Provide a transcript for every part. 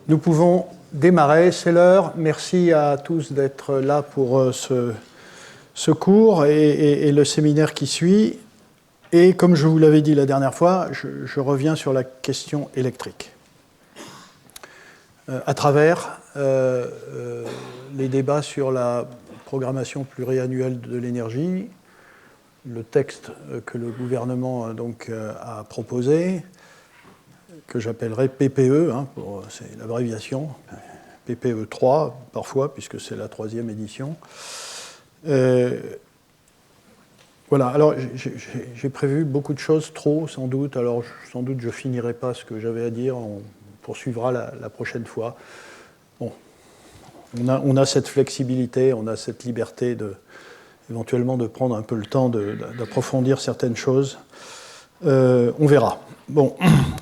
Nous pouvons démarrer, c'est l'heure. Merci à tous d'être là pour ce cours et le séminaire qui suit. Et comme je vous l'avais dit la dernière fois, je reviens sur la question électrique. À travers les débats sur la programmation pluriannuelle de l'énergie, le texte que le gouvernement a proposé, que j'appellerai PPE, c'est l'abréviation, PPE 3 parfois, puisque c'est la 3e édition. Voilà, alors j'ai prévu beaucoup de choses, trop sans doute, alors sans doute je ne finirai pas ce que j'avais à dire, on poursuivra la prochaine fois. Bon, on a cette flexibilité, on a cette liberté éventuellement de prendre un peu le temps d'approfondir certaines choses. On verra. Bon,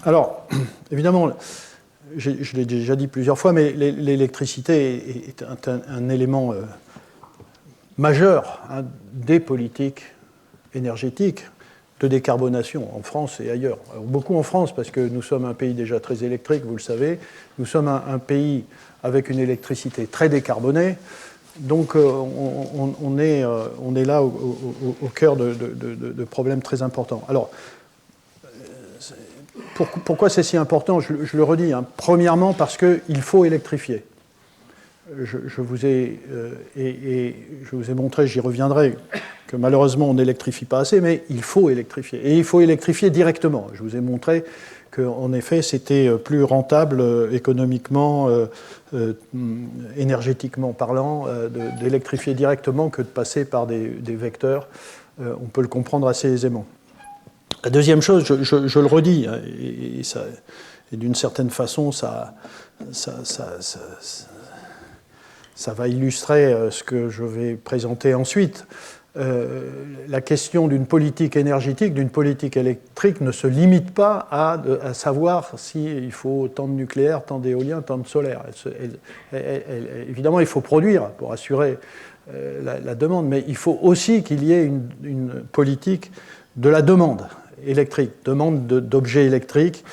alors, évidemment, je l'ai déjà dit plusieurs fois, mais l'électricité est un élément majeur des politiques énergétiques de décarbonation en France et ailleurs. Alors, beaucoup en France, parce que nous sommes un pays déjà très électrique, vous le savez. Nous sommes un pays avec une électricité très décarbonée. Donc, on est là au cœur de problèmes très importants. Alors, pourquoi c'est si important ? Je le redis. Premièrement, parce qu'il faut électrifier. Je vous ai montré, j'y reviendrai, que malheureusement on n'électrifie pas assez, mais il faut électrifier. Et il faut électrifier directement. Je vous ai montré qu'en effet c'était plus rentable économiquement, énergétiquement parlant, d'électrifier directement que de passer par des vecteurs. On peut le comprendre assez aisément. La deuxième chose, je le redis, et d'une certaine façon, ça va illustrer ce que je vais présenter ensuite. La question d'une politique énergétique, d'une politique électrique ne se limite pas à savoir s'il faut tant de nucléaire, tant d'éolien, tant de solaire. Évidemment, il faut produire pour assurer la demande, mais il faut aussi qu'il y ait une politique de la demande électrique, demande d'objets électriques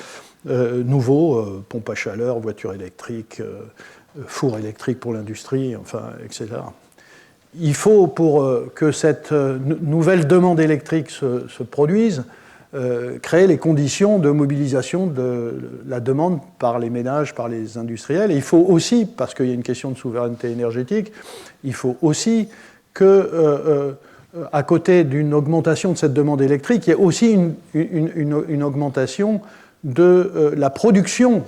nouveaux, pompes à chaleur, voitures électriques, fours électriques pour l'industrie, enfin, etc. Il faut, pour que cette nouvelle demande électrique se produise, créer les conditions de mobilisation de la demande par les ménages, par les industriels. Et il faut aussi, parce qu'il y a une question de souveraineté énergétique, il faut aussi que à côté d'une augmentation de cette demande électrique, il y a aussi une augmentation de la production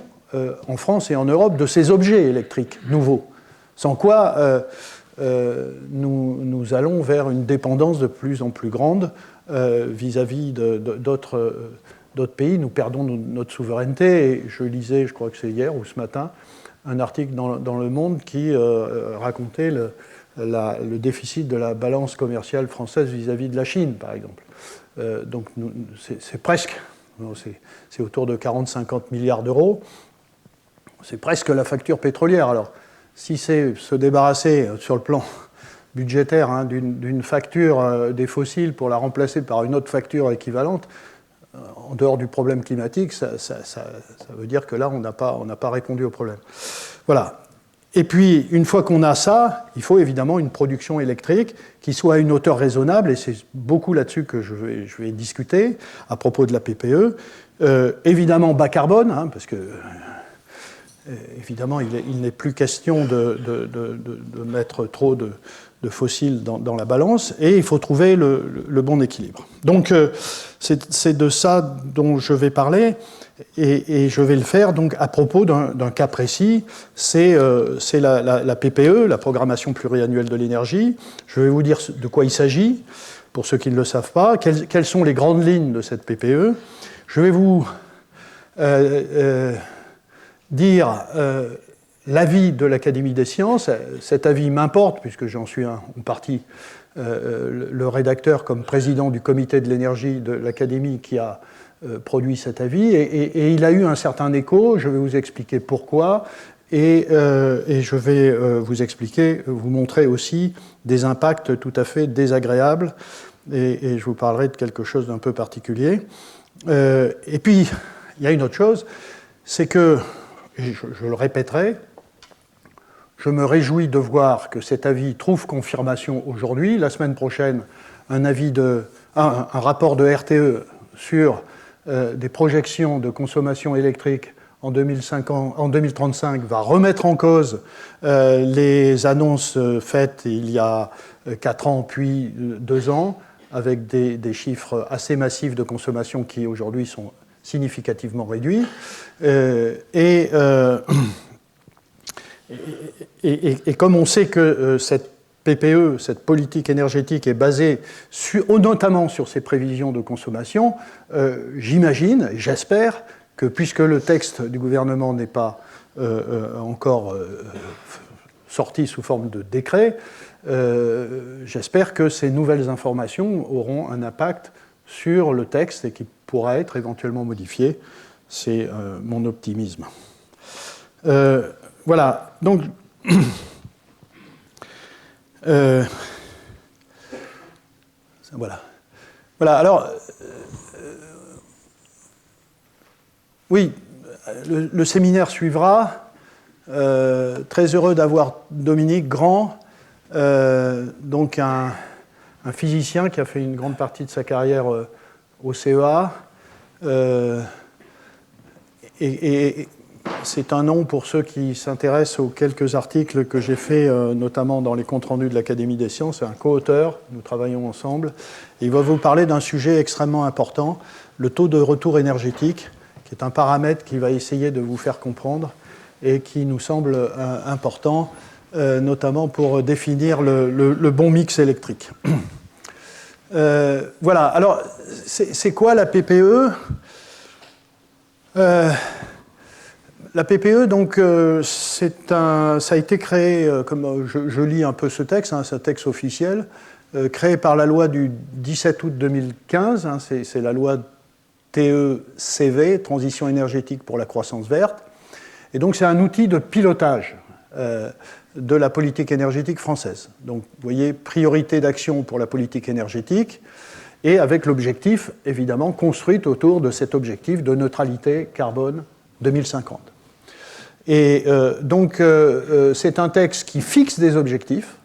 en France et en Europe de ces objets électriques nouveaux. Sans quoi nous allons vers une dépendance de plus en plus grande vis-à-vis d'autres pays. Nous perdons notre souveraineté. Et je lisais, je crois que c'est hier ou ce matin, un article dans Le Monde qui racontait le déficit de la balance commerciale française vis-à-vis de la Chine, par exemple. Donc c'est presque, c'est autour de 40-50 milliards d'euros. C'est presque la facture pétrolière. Alors, si c'est se débarrasser sur le plan budgétaire d'une facture des fossiles pour la remplacer par une autre facture équivalente, en dehors du problème climatique, ça veut dire que là, on n'a pas répondu au problème. Voilà. Et puis, une fois qu'on a ça, il faut évidemment une production électrique qui soit à une hauteur raisonnable, et c'est beaucoup là-dessus que je vais discuter à propos de la PPE. Évidemment, bas carbone, parce que, évidemment, il n'est plus question de mettre trop de fossiles dans la balance, et il faut trouver le bon équilibre. Donc, c'est de ça dont je vais parler. Et je vais le faire donc à propos d'un cas précis, c'est la PPE, la programmation pluriannuelle de l'énergie. Je vais vous dire de quoi il s'agit, pour ceux qui ne le savent pas, quelles sont les grandes lignes de cette PPE. Je vais vous dire l'avis de l'Académie des sciences. Cet avis m'importe, puisque j'en suis en partie le rédacteur comme président du comité de l'énergie de l'Académie qui a produit cet avis, et il a eu un certain écho. Je vais vous expliquer pourquoi, et je vais vous montrer aussi des impacts tout à fait désagréables, et je vous parlerai de quelque chose d'un peu particulier. Et puis, il y a une autre chose, c'est que et je le répéterai, je me réjouis de voir que cet avis trouve confirmation aujourd'hui. La semaine prochaine, un rapport de RTE sur des projections de consommation électrique en 2035 va remettre en cause les annonces faites il y a 4 ans puis 2 ans, avec des chiffres assez massifs de consommation qui aujourd'hui sont significativement réduits. Et comme on sait que cette PPE, cette politique énergétique, est basée notamment sur ces prévisions de consommation, j'imagine, j'espère, que puisque le texte du gouvernement n'est pas encore sorti sous forme de décret, j'espère que ces nouvelles informations auront un impact sur le texte et qui pourra être éventuellement modifié. C'est mon optimisme. Voilà, donc voilà. Alors oui, le séminaire suivra. Très heureux d'avoir Dominique Grand, donc un physicien qui a fait une grande partie de sa carrière au CEA. Et c'est un nom pour ceux qui s'intéressent aux quelques articles que j'ai faits, notamment dans les comptes rendus de l'Académie des sciences. C'est un co-auteur, nous travaillons ensemble. Et il va vous parler d'un sujet extrêmement important, le taux de retour énergétique, qui est un paramètre qu'il va essayer de vous faire comprendre et qui nous semble important, notamment pour définir le bon mix électrique. Voilà, alors c'est quoi la PPE ? La PPE, donc, ça a été créé, comme je lis un peu ce texte, c'est un texte officiel, créé par la loi du 17 août 2015, c'est la loi TECV, Transition énergétique pour la croissance verte. Et donc, c'est un outil de pilotage de la politique énergétique française. Donc, vous voyez, priorité d'action pour la politique énergétique, et avec l'objectif, évidemment, construit autour de cet objectif de neutralité carbone 2050. Et donc, c'est un texte qui fixe des objectifs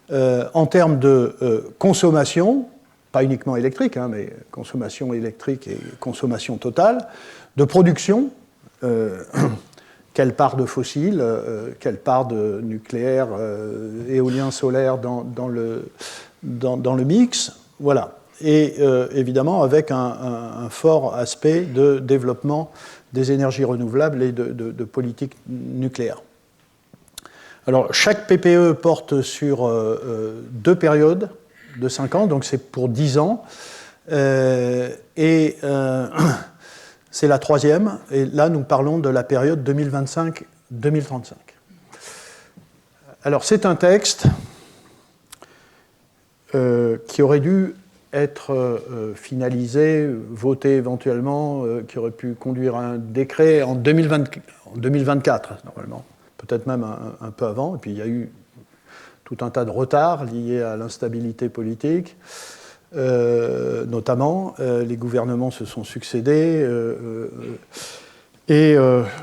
en termes de consommation, pas uniquement électrique, mais consommation électrique et consommation totale, de production, quelle part de fossiles, quelle part de nucléaire, éolien, solaire dans le mix, voilà. Et évidemment avec un fort aspect de développement des énergies renouvelables et de politique nucléaire. Alors, chaque PPE porte sur 2 périodes de 5 ans, donc c'est pour 10 ans. C'est la 3e, et là nous parlons de la période 2025-2035. Alors, c'est un texte qui aurait dû être finalisé, voté éventuellement, qui aurait pu conduire à un décret en 2024, normalement, peut-être même un peu avant. Et puis il y a eu tout un tas de retards liés à l'instabilité politique, notamment. Les gouvernements se sont succédés. Et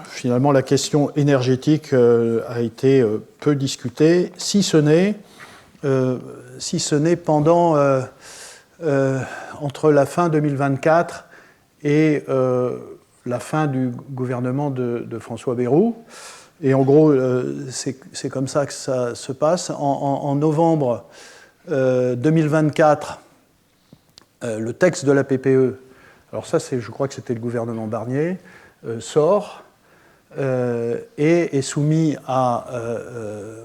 finalement, la question énergétique a été peu discutée, si ce n'est pendant... entre la fin 2024 et la fin du gouvernement de François Bayrou. Et en gros, c'est comme ça que ça se passe. En novembre 2024, le texte de la PPE, alors ça, je crois que c'était le gouvernement Barnier, sort et est soumis à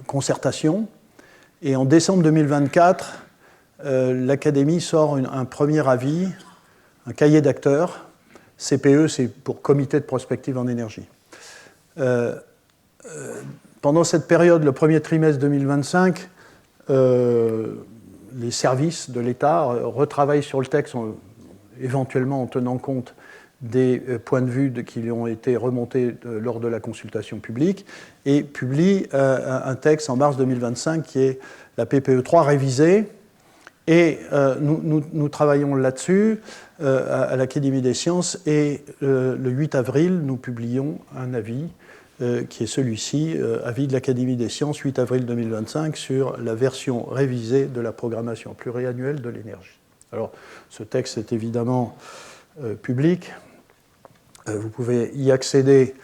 concertation. Et en décembre 2024, l'Académie sort un premier avis, un cahier d'acteurs. CPE, c'est pour Comité de prospective en énergie. Pendant cette période, le premier trimestre 2025, les services de l'État retravaillent sur le texte, éventuellement en tenant compte des points de vue qui ont été remontés lors de la consultation publique, et publient un texte en mars 2025 qui est la PPE 3 révisée. Et nous travaillons là-dessus à l'Académie des sciences, et le 8 avril, nous publions un avis qui est celui-ci, avis de l'Académie des sciences, 8 avril 2025, sur la version révisée de la programmation pluriannuelle de l'énergie. Alors, ce texte est évidemment public. Vous pouvez y accéder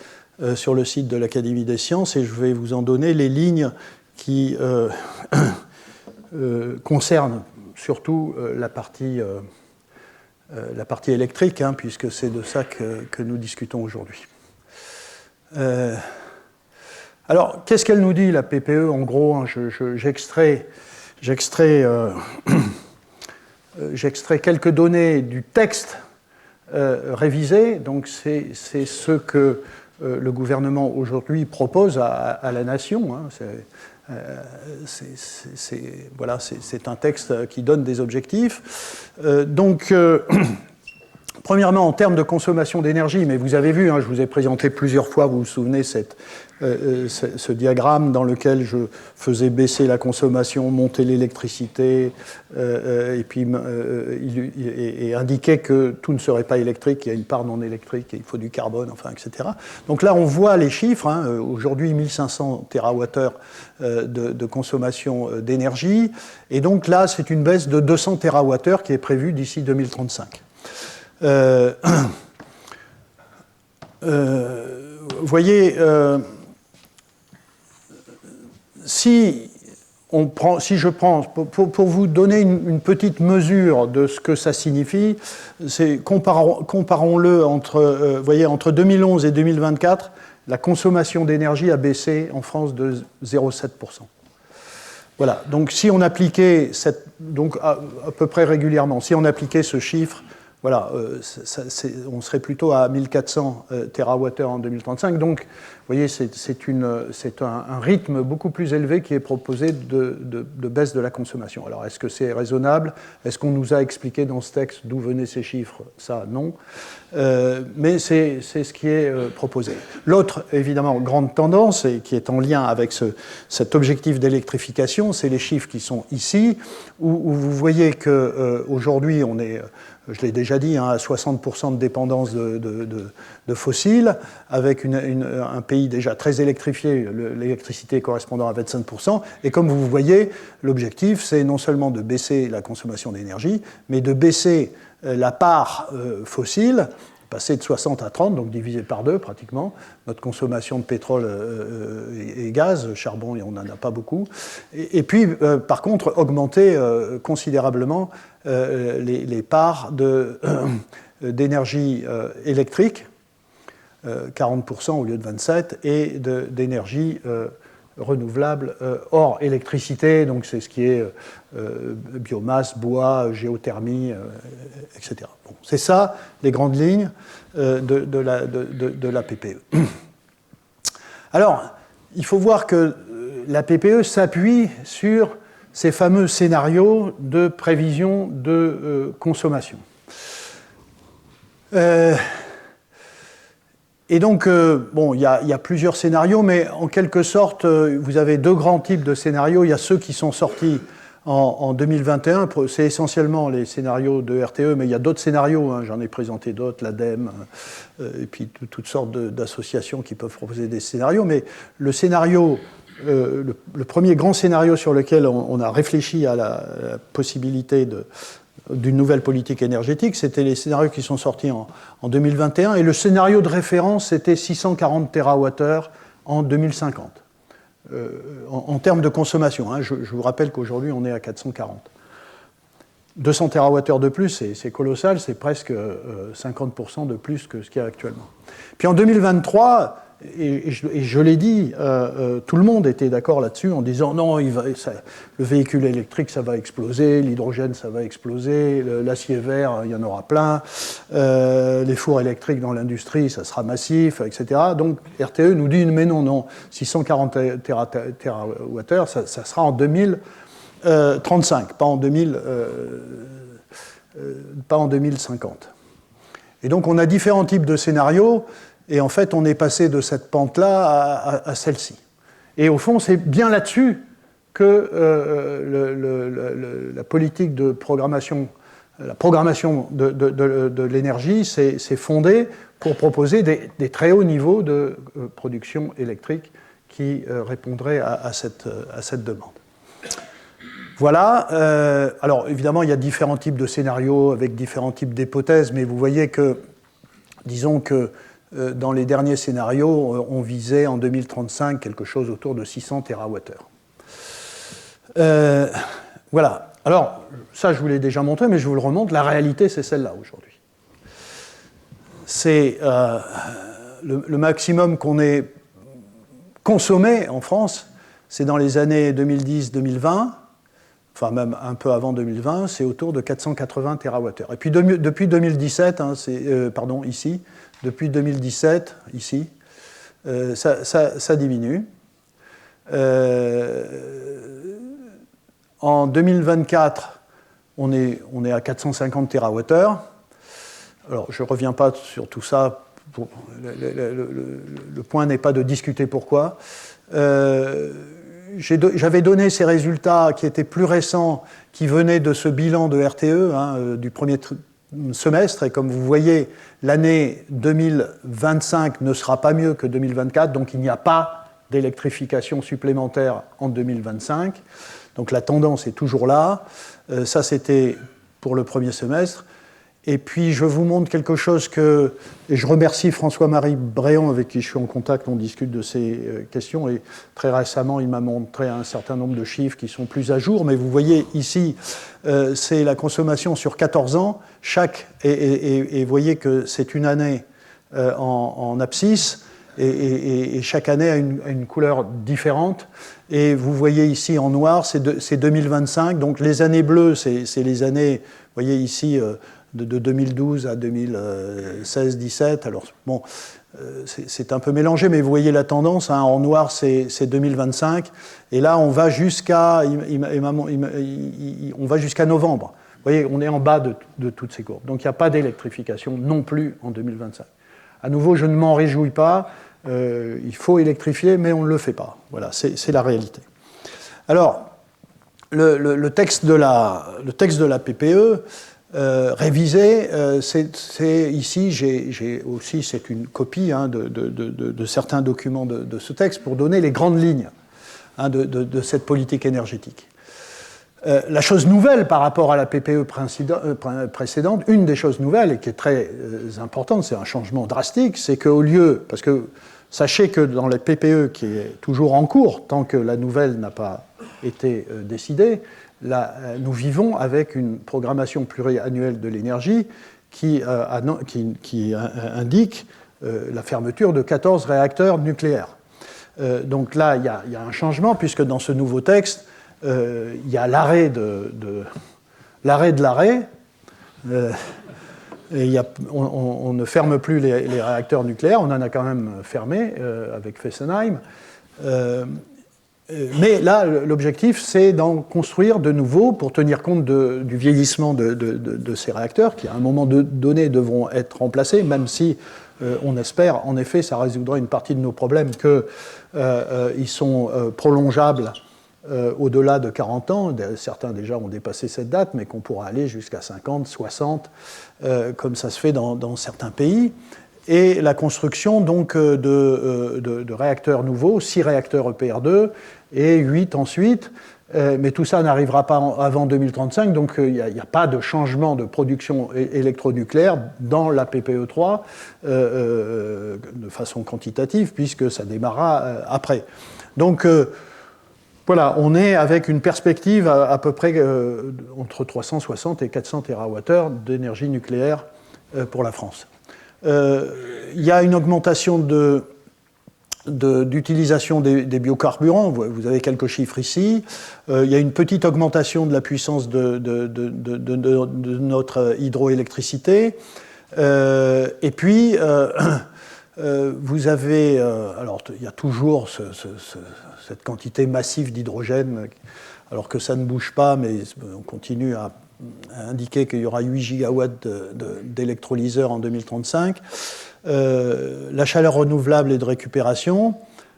sur le site de l'Académie des sciences et je vais vous en donner les lignes qui concernent surtout la partie électrique, hein, puisque c'est de ça que nous discutons aujourd'hui. Alors, qu'est-ce qu'elle nous dit, la PPE? En gros, hein, j'extrais quelques données du texte révisé. Donc, c'est ce que le gouvernement aujourd'hui propose à la nation. Hein. C'est un texte qui donne des objectifs. Premièrement, en termes de consommation d'énergie, mais vous avez vu, hein, je vous ai présenté plusieurs fois, vous vous souvenez, ce diagramme dans lequel je faisais baisser la consommation, monter l'électricité, et indiquer que tout ne serait pas électrique, qu'il y a une part non électrique, il faut du carbone, enfin, etc. Donc là, on voit les chiffres. Hein, aujourd'hui, 1500 TWh de consommation d'énergie. Et donc là, c'est une baisse de 200 TWh qui est prévue d'ici 2035. Vous voyez, si je prends, pour vous donner une petite mesure de ce que ça signifie, comparons-le entre 2011 et 2024, la consommation d'énergie a baissé en France de 0,7%. Voilà, donc si on appliquait, à peu près régulièrement, si on appliquait ce chiffre, voilà, on serait plutôt à 1400 TWh en 2035. Donc, vous voyez, c'est un rythme beaucoup plus élevé qui est proposé de baisse de la consommation. Alors, est-ce que c'est raisonnable? Est-ce qu'on nous a expliqué dans ce texte d'où venaient ces chiffres? Ça, non. Mais c'est ce qui est proposé. L'autre, évidemment, grande tendance, et qui est en lien avec cet objectif d'électrification, c'est les chiffres qui sont ici, où vous voyez qu'aujourd'hui, on est... Je l'ai déjà dit, hein, à 60% de dépendance de fossiles, avec un pays déjà très électrifié, l'électricité correspondant à 25%. Et comme vous voyez, l'objectif, c'est non seulement de baisser la consommation d'énergie, mais de baisser la part fossile, passer de 60 à 30, donc divisé par 2 pratiquement, notre consommation de pétrole et gaz, charbon, on n'en a pas beaucoup, et puis par contre augmenter considérablement les parts d'énergie électrique, 40% au lieu de 27%, et d'énergie renouvelable hors électricité, donc c'est ce qui est biomasse, bois, géothermie, etc. Bon, c'est ça, les grandes lignes de la PPE. Alors, il faut voir que la PPE s'appuie sur ces fameux scénarios de prévision de consommation. Et donc, bon, il y a plusieurs scénarios, mais en quelque sorte, vous avez deux grands types de scénarios. Il y a ceux qui sont sortis en 2021, c'est essentiellement les scénarios de RTE, mais il y a d'autres scénarios, hein, j'en ai présenté d'autres, l'ADEME, et puis toutes sortes d'associations qui peuvent proposer des scénarios, mais le scénario, le premier grand scénario sur lequel on a réfléchi à la possibilité d'une nouvelle politique énergétique, c'était les scénarios qui sont sortis en 2021, et le scénario de référence, c'était 640 TWh en 2050, en termes de consommation. Hein, je vous rappelle qu'aujourd'hui, on est à 440. 200 TWh de plus, c'est colossal, c'est presque 50% de plus que ce qu'il y a actuellement. Puis en 2023, et je l'ai dit, tout le monde était d'accord là-dessus en disant non, le véhicule électrique, ça va exploser, l'hydrogène, ça va exploser, l'acier vert, il y en aura plein, les fours électriques dans l'industrie, ça sera massif, etc. Donc RTE nous dit mais non, 640 TWh, ça sera en 2035, pas en 2050. Et donc on a différents types de scénarios. Et en fait, on est passé de cette pente-là à celle-ci. Et au fond, c'est bien là-dessus que la politique de programmation la programmation de l'énergie s'est fondée pour proposer des très hauts niveaux de production électrique qui répondraient à cette demande. Voilà. Alors, évidemment, il y a différents types de scénarios avec différents types d'hypothèses, mais vous voyez que, disons que dans les derniers scénarios, on visait en 2035 quelque chose autour de 600 TWh. Voilà. Alors, ça, je vous l'ai déjà montré, mais je vous le remontre. La réalité, c'est celle-là aujourd'hui. C'est le maximum qu'on ait consommé en France, c'est dans les années 2010-2020, enfin même un peu avant 2020, c'est autour de 480 TWh. Et puis depuis 2017, hein, ici, depuis 2017, ici, ça diminue. En 2024, on est à 450 TWh. Alors, je ne reviens pas sur tout ça. Le point n'est pas de discuter pourquoi. J'avais donné ces résultats qui étaient plus récents, qui venaient de ce bilan de RTE, hein, du premier semestre. Et comme vous voyez, l'année 2025 ne sera pas mieux que 2024, donc il n'y a pas d'électrification supplémentaire en 2025. Donc la tendance est toujours là. Ça, c'était pour le premier semestre. Et puis, je vous montre quelque chose que... Et je remercie François-Marie Bréant, avec qui je suis en contact, on discute de ces questions. Et très récemment, il m'a montré un certain nombre de chiffres qui sont plus à jour. Mais vous voyez ici, c'est la consommation sur 14 ans. Et vous voyez que c'est une année en abscisse. Et chaque année a une couleur différente. Et vous voyez ici en noir, c'est 2025. Donc les années bleues, c'est les années, vous voyez ici, de 2012 à 2016-17. Alors bon, c'est un peu mélangé, mais vous voyez la tendance. Hein, en noir, c'est 2025. Et là, on va jusqu'à novembre. Vous voyez, on est en bas de toutes ces courbes. Donc il n'y a pas d'électrification non plus en 2025. À nouveau, je ne m'en réjouis pas. Il faut électrifier, mais on ne le fait pas. Voilà, c'est la réalité. Alors, le texte de la PPE révisé, c'est ici, j'ai aussi, c'est une copie hein, de certains documents de ce texte pour donner les grandes lignes hein, de cette politique énergétique. La chose nouvelle par rapport à la PPE précédente, une des choses nouvelles et qui est très importante, c'est un changement drastique, c'est qu'au lieu, parce que sachez que dans la PPE qui est toujours en cours, tant que la nouvelle n'a pas été décidée, nous vivons avec une programmation pluriannuelle de l'énergie qui indique la fermeture de 14 réacteurs nucléaires. Donc là, il y a un changement, puisque dans ce nouveau texte, il y a l'arrêt de l'arrêt. On ne ferme plus les réacteurs nucléaires, on en a quand même fermé avec Fessenheim. Mais là, l'objectif, c'est d'en construire de nouveaux pour tenir compte du vieillissement de ces réacteurs, qui à un moment donné devront être remplacés, même si on espère, en effet, ça résoudra une partie de nos problèmes, qu'ils sont prolongeables au-delà de 40 ans. Certains déjà ont dépassé cette date, mais qu'on pourra aller jusqu'à 50, 60, comme ça se fait dans certains pays. Et la construction donc de réacteurs nouveaux, 6 réacteurs EPR2 et 8 ensuite. Mais tout ça n'arrivera pas avant 2035, donc il n'y a pas de changement de production électronucléaire dans la PPE3 de façon quantitative, puisque ça démarrera après. Donc voilà, on est avec une perspective à peu près entre 360 et 400 TWh d'énergie nucléaire pour la France. Il y a une augmentation d'utilisation des biocarburants. Vous avez quelques chiffres ici. Il y a une petite augmentation de la puissance de notre hydroélectricité. Et puis, vous avez... alors, il y a toujours cette quantité massive d'hydrogène, alors que ça ne bouge pas, mais on continue à indiquer qu'il y aura 8 gigawatts d'électrolyseurs en 2035. La chaleur renouvelable et de récupération,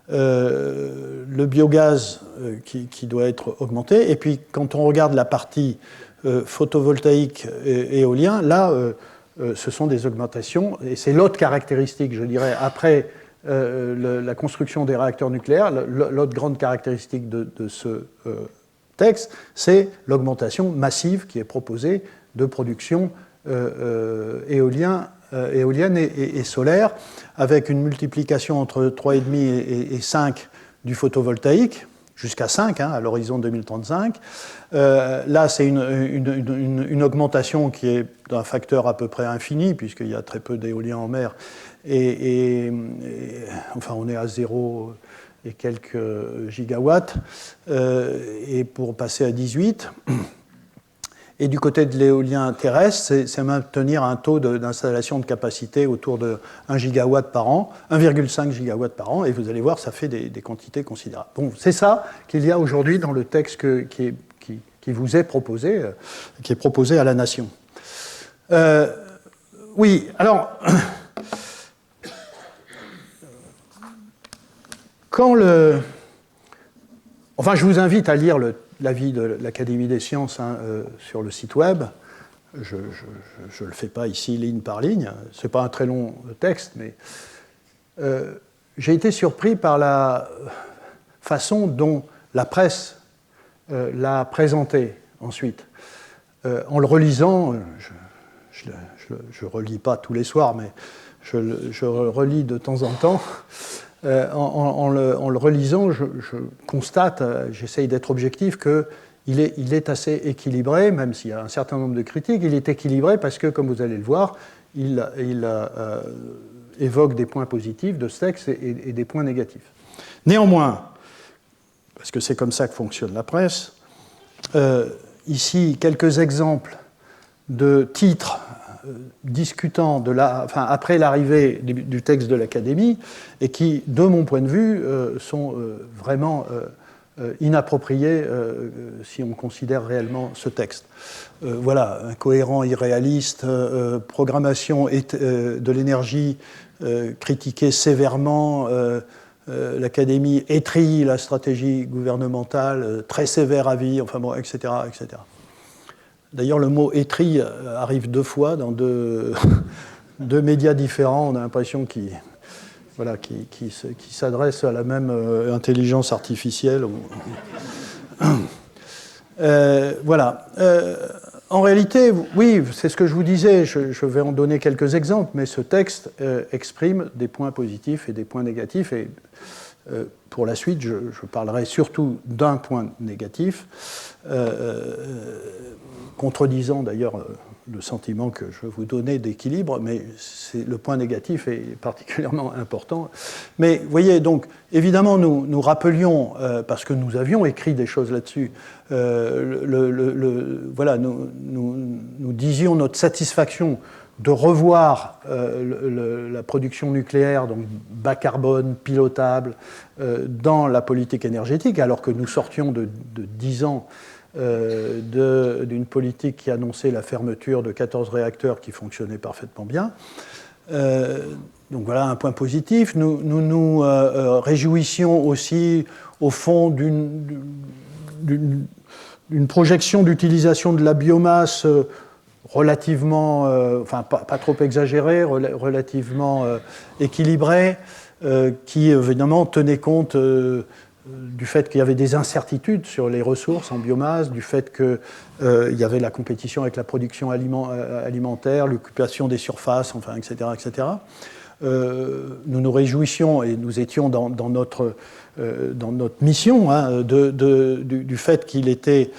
le biogaz qui doit être augmenté. Et puis, quand on regarde la partie photovoltaïque et éolien, là, ce sont des augmentations, et c'est l'autre caractéristique, je dirais, après la construction des réacteurs nucléaires, l'autre grande caractéristique de ce texte, c'est l'augmentation massive qui est proposée de production éolienne et solaire, avec une multiplication entre 3,5 et 5 du photovoltaïque, jusqu'à 5 à l'horizon 2035. Là, c'est une augmentation qui est d'un facteur à peu près infini, puisqu'il y a très peu d'éolien en mer, enfin, on est à 0 et quelques gigawatts, et pour passer à 18. Et du côté de l'éolien terrestre, c'est maintenir un taux d'installation de capacité autour de 1 gigawatt par an, 1,5 gigawatt par an, et vous allez voir, ça fait des quantités considérables. Bon, c'est ça qu'il y a aujourd'hui dans le texte qui vous est proposé, qui est proposé à la Nation. Oui, alors, enfin, je vous invite à lire l'avis de l'Académie des sciences sur le site web. Je ne le fais pas ici ligne par ligne. Ce n'est pas un très long texte, mais j'ai été surpris par la façon dont la presse l'a présenté ensuite. En le relisant, je ne relis pas tous les soirs, mais je le relis de temps en temps. En le relisant, je constate, j'essaye d'être objectif, qu'il est assez équilibré, même s'il y a un certain nombre de critiques, il est équilibré parce que, comme vous allez le voir, il évoque des points positifs de ce texte et des points négatifs. Néanmoins, parce que c'est comme ça que fonctionne la presse, ici, quelques exemples de titres discutant après l'arrivée du texte de l'Académie et qui, de mon point de vue, sont vraiment inappropriés si on considère réellement ce texte. Voilà, incohérent, irréaliste, programmation de l'énergie critiquée sévèrement, l'Académie étrille la stratégie gouvernementale, très sévère avis, enfin bon, etc., etc. D'ailleurs, le mot « étrie » arrive 2 fois dans deux médias différents. On a l'impression qu'il s'adresse à la même intelligence artificielle. Voilà. En réalité, oui, c'est ce que je vous disais. Je vais en donner quelques exemples, mais ce texte exprime des points positifs et des points négatifs. Et pour la suite, je parlerai surtout d'un point négatif, contredisant d'ailleurs le sentiment que je vous donnais d'équilibre, mais le point négatif est particulièrement important. Mais vous voyez, donc, évidemment, nous rappelions, parce que nous avions écrit des choses là-dessus, voilà, nous disions notre satisfaction de revoir la production nucléaire, donc bas carbone, pilotable, dans la politique énergétique, alors que nous sortions de 10 ans d'une politique qui annonçait la fermeture de 14 réacteurs qui fonctionnaient parfaitement bien. Donc voilà un point positif. Nous nous réjouissions aussi, au fond, d'une projection d'utilisation de la biomasse relativement, enfin pas trop exagérée, relativement équilibrée, qui évidemment tenait compte du fait qu'il y avait des incertitudes sur les ressources en biomasse, du fait qu'il y avait la compétition avec la production alimentaire, l'occupation des surfaces, enfin, etc., etc. Nous nous réjouissions et nous étions dans notre mission du fait qu'il était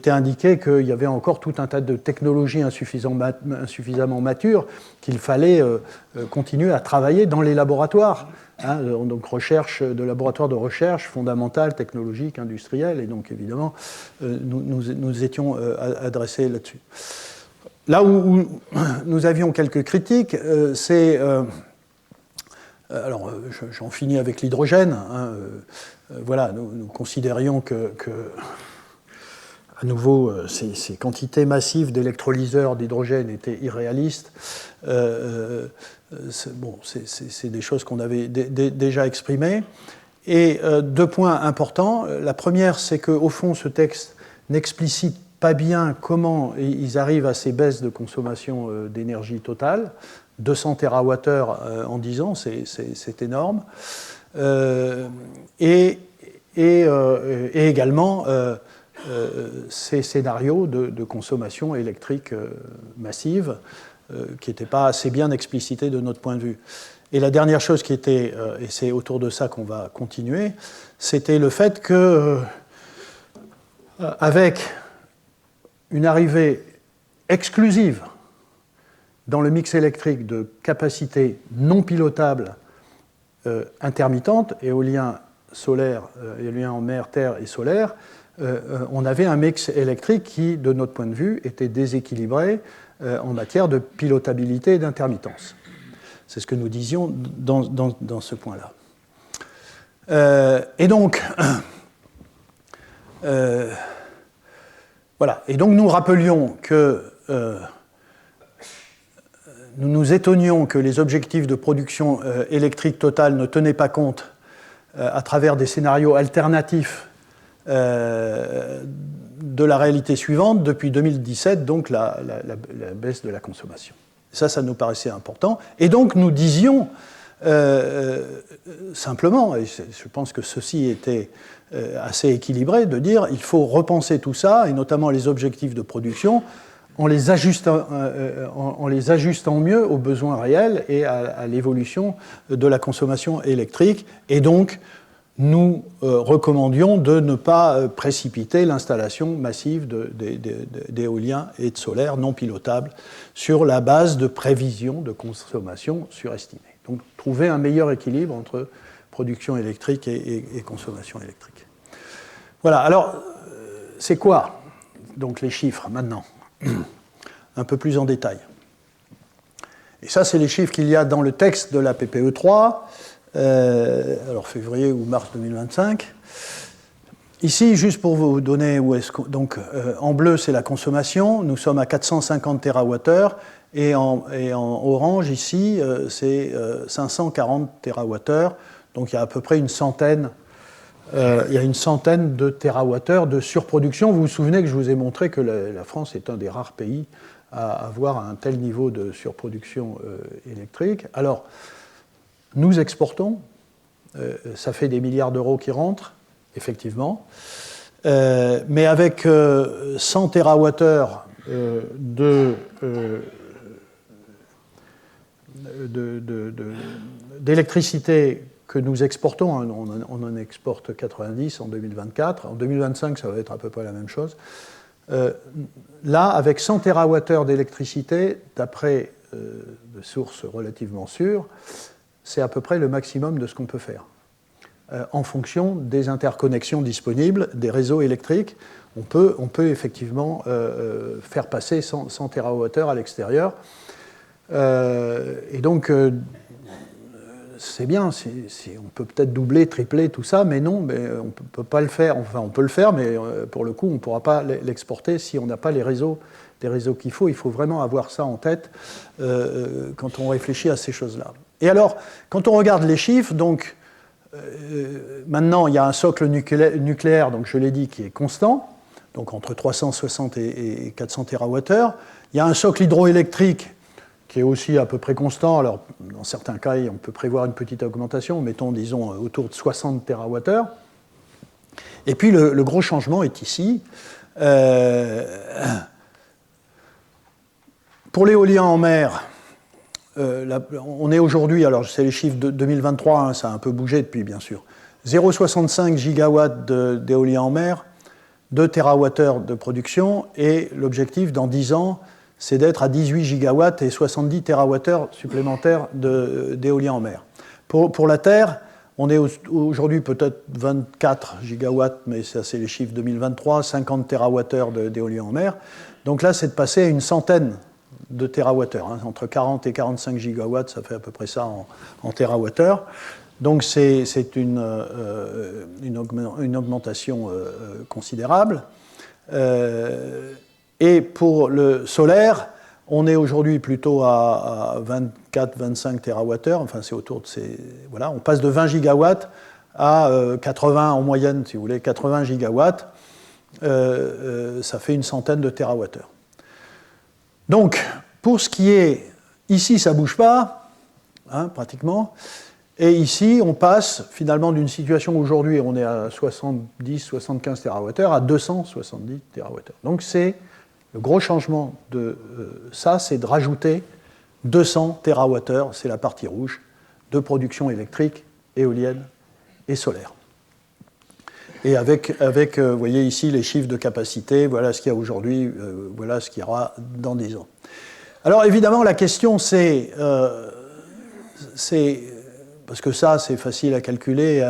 indiqué qu'il y avait encore tout un tas de technologies insuffisamment matures qu'il fallait continuer à travailler dans les laboratoires. Donc de laboratoires de recherche fondamentale, technologique, industrielle, et donc évidemment nous étions adressés là-dessus. Là où nous avions quelques critiques, c'est... alors, j'en finis avec l'hydrogène. Voilà, nous considérions que à nouveau, ces quantités massives d'électrolyseurs d'hydrogène étaient irréalistes. C'est des choses qu'on avait déjà exprimées. Et 2 points importants. La première, c'est qu'au fond, ce texte n'explicite pas bien comment ils arrivent à ces baisses de consommation d'énergie totale. 200 TWh en 10 ans, c'est énorme. Et également ces scénarios de consommation électrique massive qui n'étaient pas assez bien explicités de notre point de vue. Et la dernière chose qui était, et c'est autour de ça qu'on va continuer, c'était le fait que, avec une arrivée exclusive dans le mix électrique de capacités non pilotables intermittentes, éolien, solaire, éolien en mer, terre et solaire, on avait un mix électrique qui, de notre point de vue, était déséquilibré en matière de pilotabilité et d'intermittence. C'est ce que nous disions dans ce point-là. Et donc, voilà. Et donc, nous rappelions que nous nous étonnions que les objectifs de production électrique totale ne tenaient pas compte, à travers des scénarios alternatifs, de la réalité suivante, depuis 2017, donc la baisse de la consommation. Ça nous paraissait important. Et donc, nous disions simplement, et je pense que ceci était assez équilibré, de dire il faut repenser tout ça, et notamment les objectifs de production, en les ajustant mieux aux besoins réels et à l'évolution de la consommation électrique. Et donc, nous recommandions de ne pas précipiter l'installation massive d'éoliens et de solaire non pilotables sur la base de prévisions de consommation surestimées. Donc, trouver un meilleur équilibre entre production électrique et consommation électrique. Voilà, alors, c'est quoi, donc, les chiffres, maintenant ? Un peu plus en détail. Et ça, c'est les chiffres qu'il y a dans le texte de la PPE 3, alors février ou mars 2025. Ici, juste pour vous donner où est-ce que... Donc, en bleu, c'est la consommation. Nous sommes à 450 TWh. Et en orange, ici, c'est 540 TWh. Donc, il y a à peu près une centaine de TWh de surproduction. Vous vous souvenez que je vous ai montré que la France est un des rares pays à avoir un tel niveau de surproduction électrique. Alors, nous exportons, ça fait des milliards d'euros qui rentrent, effectivement, mais avec 100 TWh d'électricité que nous exportons, on en exporte 90 en 2024, en 2025 ça va être à peu près la même chose. Là, avec 100 TWh d'électricité, d'après de sources relativement sûres, c'est à peu près le maximum de ce qu'on peut faire. En fonction des interconnexions disponibles, des réseaux électriques, on peut effectivement faire passer 100 TWh à l'extérieur. Et donc, c'est bien, on peut peut-être doubler, tripler tout ça, mais non, mais on ne peut pas le faire. Enfin, on peut le faire, mais pour le coup, on ne pourra pas l'exporter si on n'a pas les réseaux qu'il faut. Il faut vraiment avoir ça en tête quand on réfléchit à ces choses-là. Et alors, quand on regarde les chiffres, donc, maintenant, il y a un socle nucléaire, donc je l'ai dit, qui est constant, donc entre 360 et 400 TWh. Il y a un socle hydroélectrique qui est aussi à peu près constant. Alors, dans certains cas, on peut prévoir une petite augmentation, mettons, disons, autour de 60 TWh. Et puis, le gros changement est ici. Pour l'éolien en mer, on est aujourd'hui, alors c'est les chiffres de 2023, hein, ça a un peu bougé depuis, bien sûr, 0,65 gigawatts d'éolien en mer, 2 TWh de production, et l'objectif, dans 10 ans, c'est d'être à 18 gigawatts et 70 TWh supplémentaires d'éolien en mer. Pour la Terre, on est aujourd'hui peut-être 24 gigawatts, mais ça c'est les chiffres 2023, 50 TWh d'éolien en mer. Donc là, c'est de passer à une centaine de TWh, hein, entre 40 et 45 gigawatts, ça fait à peu près ça en TWh. Donc c'est une augmentation considérable. Et pour le solaire, on est aujourd'hui plutôt à 24-25 TWh, enfin c'est autour de ces... Voilà, on passe de 20 gigawatts à 80 en moyenne, si vous voulez, 80 gigawatts. ça fait une centaine de térawattheures. Donc, pour ce qui est... Ici, ça ne bouge pas, hein, pratiquement. Et ici, on passe finalement d'une situation où aujourd'hui, on est à 70-75 TWh à 270 TWh. Donc, c'est le gros changement de ça, c'est de rajouter 200 TWh, c'est la partie rouge, de production électrique, éolienne et solaire. Et avec vous voyez ici les chiffres de capacité, voilà ce qu'il y a aujourd'hui, voilà ce qu'il y aura dans 10 ans. Alors évidemment, la question c'est parce que ça c'est facile à calculer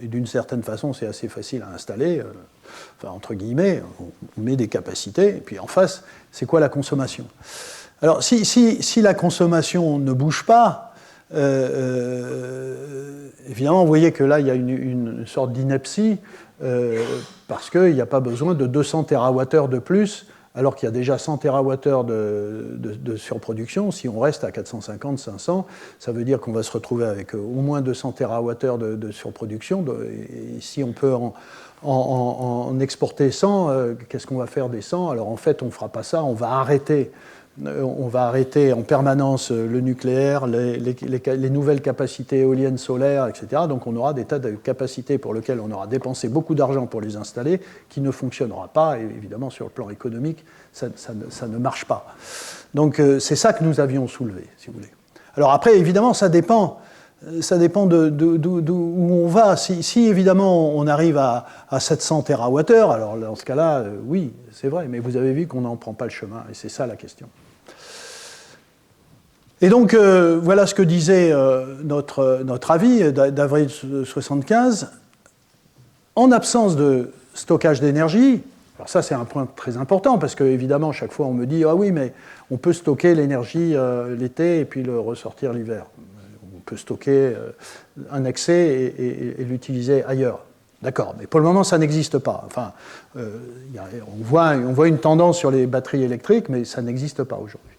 et d'une certaine façon c'est assez facile à installer, enfin entre guillemets, on met des capacités, et puis en face, c'est quoi la consommation? Alors si la consommation ne bouge pas, évidemment, vous voyez que là, il y a une sorte d'ineptie, parce qu'il n'y a pas besoin de 200 TWh de plus, alors qu'il y a déjà 100 TWh de surproduction. Si on reste à 450, 500, ça veut dire qu'on va se retrouver avec au moins 200 TWh de surproduction. Et si on peut en exporter 100, qu'est-ce qu'on va faire des 100? Alors en fait, on ne fera pas ça, on va arrêter en permanence le nucléaire, les nouvelles capacités éoliennes, solaires, etc. Donc on aura des tas de capacités pour lesquelles on aura dépensé beaucoup d'argent pour les installer, qui ne fonctionnera pas, et évidemment sur le plan économique, ça ne marche pas. Donc c'est ça que nous avions soulevé, si vous voulez. Alors après, évidemment, ça dépend d'où on va. Si évidemment on arrive à 700 TWh, alors dans ce cas-là, oui, c'est vrai, mais vous avez vu qu'on n'en prend pas le chemin, et c'est ça la question. Et donc, voilà ce que disait notre avis d'avril 1975. En absence de stockage d'énergie, alors ça c'est un point très important, parce qu'évidemment, chaque fois on me dit « Ah oui, mais on peut stocker l'énergie l'été et puis le ressortir l'hiver. On peut stocker un excès et l'utiliser ailleurs. » D'accord, mais pour le moment, ça n'existe pas. Enfin, on voit une tendance sur les batteries électriques, mais ça n'existe pas aujourd'hui.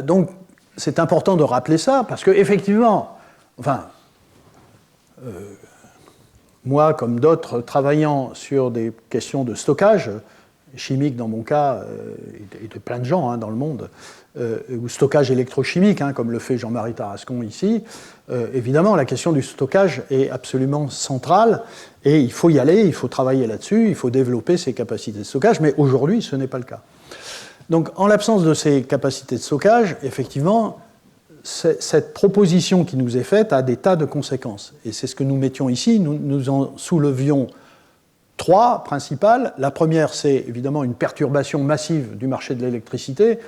Donc, c'est important de rappeler ça, parce qu'effectivement, moi, comme d'autres, travaillant sur des questions de stockage, chimique dans mon cas, et de plein de gens dans le monde, ou stockage électrochimique, comme le fait Jean-Marie Tarascon ici, évidemment, la question du stockage est absolument centrale, et il faut y aller, il faut travailler là-dessus, il faut développer ces capacités de stockage, mais aujourd'hui, ce n'est pas le cas. Donc, en l'absence de ces capacités de stockage, effectivement, cette proposition qui nous est faite a des tas de conséquences. Et c'est ce que nous mettions ici. Nous en soulevions 3 principales. La première, c'est évidemment une perturbation massive du marché de l'électricité.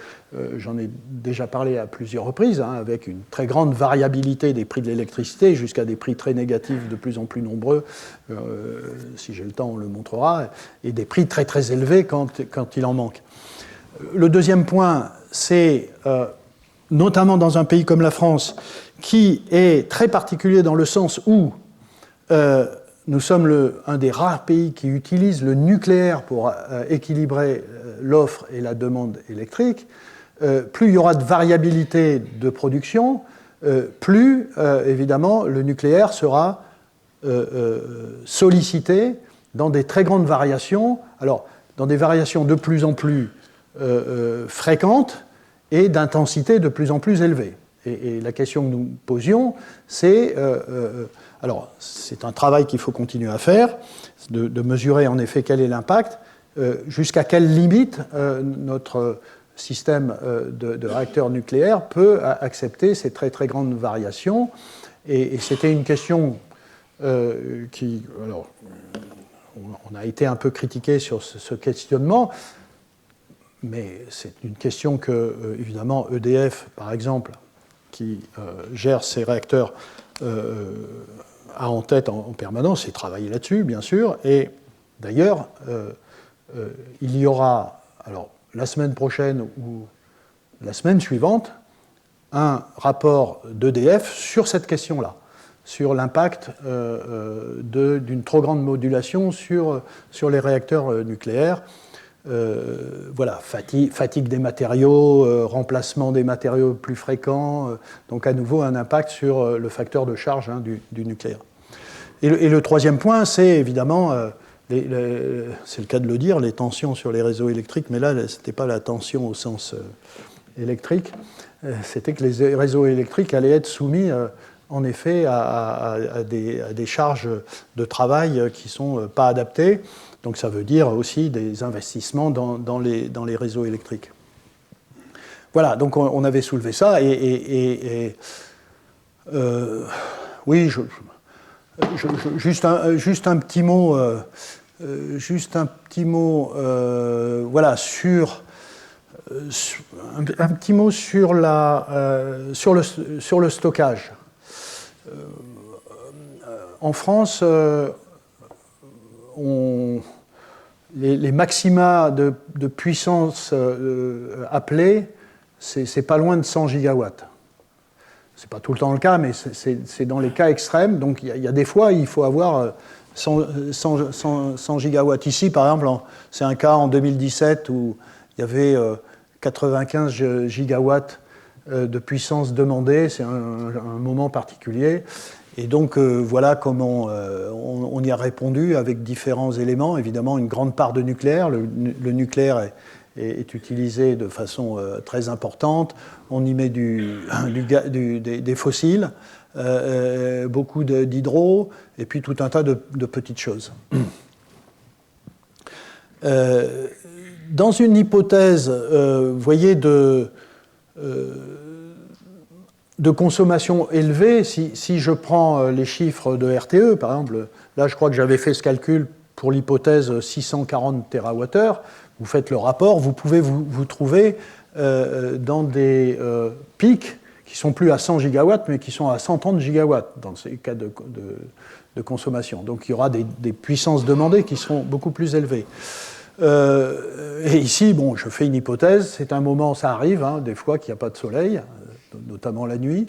J'en ai déjà parlé à plusieurs reprises, avec une très grande variabilité des prix de l'électricité, jusqu'à des prix très négatifs de plus en plus nombreux. Si j'ai le temps, on le montrera. Et des prix très très élevés quand il en manque. Le deuxième point, c'est notamment dans un pays comme la France, qui est très particulier dans le sens où nous sommes un des rares pays qui utilise le nucléaire pour équilibrer l'offre et la demande électrique. Plus il y aura de variabilité de production, plus évidemment le nucléaire sera sollicité dans des très grandes variations, alors dans des variations de plus en plus fréquentes et d'intensité de plus en plus élevée. Et la question que nous posions, c'est... alors, c'est un travail qu'il faut continuer à faire, de mesurer en effet quel est l'impact, jusqu'à quelle limite notre système de réacteurs nucléaires peut accepter ces très très grandes variations. Et c'était une question qui... Alors, on a été un peu critiqué sur ce questionnement, mais c'est une question que, évidemment, EDF, par exemple, qui gère ces réacteurs, a en tête en permanence et travaille là-dessus, bien sûr. Et d'ailleurs, il y aura, alors, la semaine prochaine ou la semaine suivante, un rapport d'EDF sur cette question-là, sur l'impact d'une trop grande modulation sur les réacteurs nucléaires. Voilà, fatigue des matériaux, remplacement des matériaux plus fréquents, donc à nouveau un impact sur le facteur de charge du nucléaire. Et le troisième point, c'est évidemment c'est le cas de le dire, les tensions sur les réseaux électriques, mais là, ce n'était pas la tension au sens électrique, c'était que les réseaux électriques allaient être soumis, en effet, à des charges de travail qui ne sont pas adaptées. Donc ça veut dire aussi des investissements dans les réseaux électriques. Voilà, donc on avait soulevé ça, oui, juste un petit mot, voilà, sur le stockage. En France, les maxima de puissance appelés, c'est pas loin de 100 gigawatts. Ce n'est pas tout le temps le cas, mais c'est dans les cas extrêmes. Donc il y a des fois, il faut avoir 100 gigawatts. Ici, par exemple, c'est un cas en 2017 où il y avait 95 gigawatts de puissance demandée. C'est un moment particulier. Et donc, voilà comment on y a répondu avec différents éléments. Évidemment, une grande part de nucléaire. Le nucléaire est utilisé de façon très importante. On y met des fossiles, beaucoup d'hydro, et puis tout un tas de petites choses. Dans une hypothèse, vous voyez, de consommation élevée, si je prends les chiffres de RTE, par exemple, là je crois que j'avais fait ce calcul pour l'hypothèse 640 TWh, vous faites le rapport, vous pouvez vous trouver dans des pics qui ne sont plus à 100 gigawatts, mais qui sont à 130 gigawatts dans ces cas de consommation. Donc il y aura des puissances demandées qui seront beaucoup plus élevées. Et ici, bon, je fais une hypothèse, c'est un moment, ça arrive, hein, des fois qu'il n'y a pas de soleil, notamment la nuit,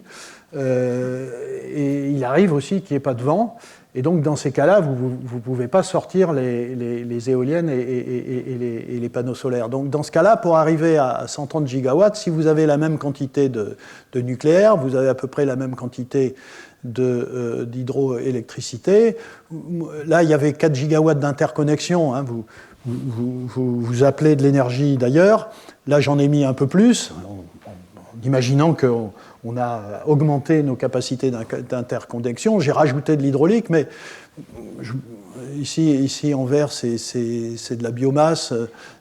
et il arrive aussi qu'il n'y ait pas de vent, et donc dans ces cas-là, vous ne pouvez pas sortir les éoliennes et les panneaux solaires. Donc dans ce cas-là, pour arriver à 130 gigawatts, si vous avez la même quantité de nucléaire, vous avez à peu près la même quantité d'hydroélectricité. Là, il y avait 4 gigawatts d'interconnexion, hein, vous appelez de l'énergie d'ailleurs. Là, j'en ai mis un peu plus, en imaginant qu'on a augmenté nos capacités d'interconnexion. J'ai rajouté de l'hydraulique, mais ici en vert, c'est de la biomasse,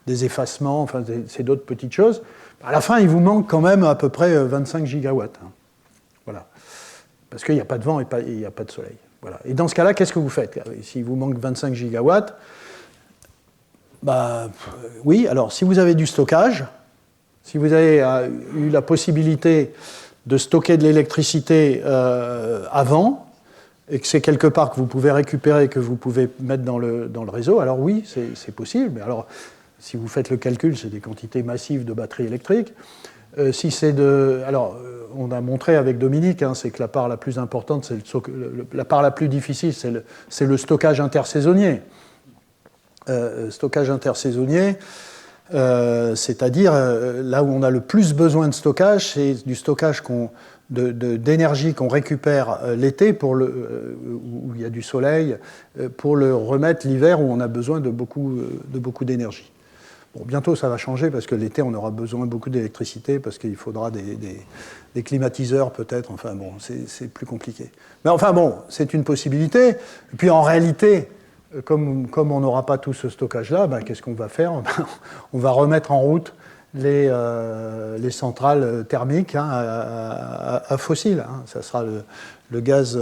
des effacements, enfin, c'est d'autres petites choses. À la fin, il vous manque quand même à peu près 25 gigawatts. Hein. Voilà. Parce qu'il n'y a pas de vent et il n'y a pas de soleil. Voilà. Et dans ce cas-là, qu'est-ce que vous faites? S'il vous manque 25 gigawatts, oui, alors si vous avez du stockage, si vous avez eu la possibilité de stocker de l'électricité avant, et que c'est quelque part que vous pouvez récupérer, que vous pouvez mettre dans le réseau, alors oui, c'est possible. Mais alors, si vous faites le calcul, c'est des quantités massives de batteries électriques. Si c'est alors, on a montré avec Dominique, hein, c'est que la part la plus importante, la part la plus difficile, c'est le stockage intersaisonnier. Stockage intersaisonnier, c'est-à-dire là où on a le plus besoin de stockage, c'est du stockage d'énergie qu'on récupère l'été, où il y a du soleil, pour le remettre l'hiver où on a besoin de beaucoup d'énergie. Bon, bientôt ça va changer parce que l'été on aura besoin de beaucoup d'électricité parce qu'il faudra des climatiseurs peut-être, enfin bon, c'est plus compliqué. Mais enfin bon, c'est une possibilité. Et puis en réalité, comme on n'aura pas tout ce stockage-là, qu'est-ce qu'on va faire? On va remettre en route les centrales thermiques, hein, à fossiles. Hein. Ça sera le gaz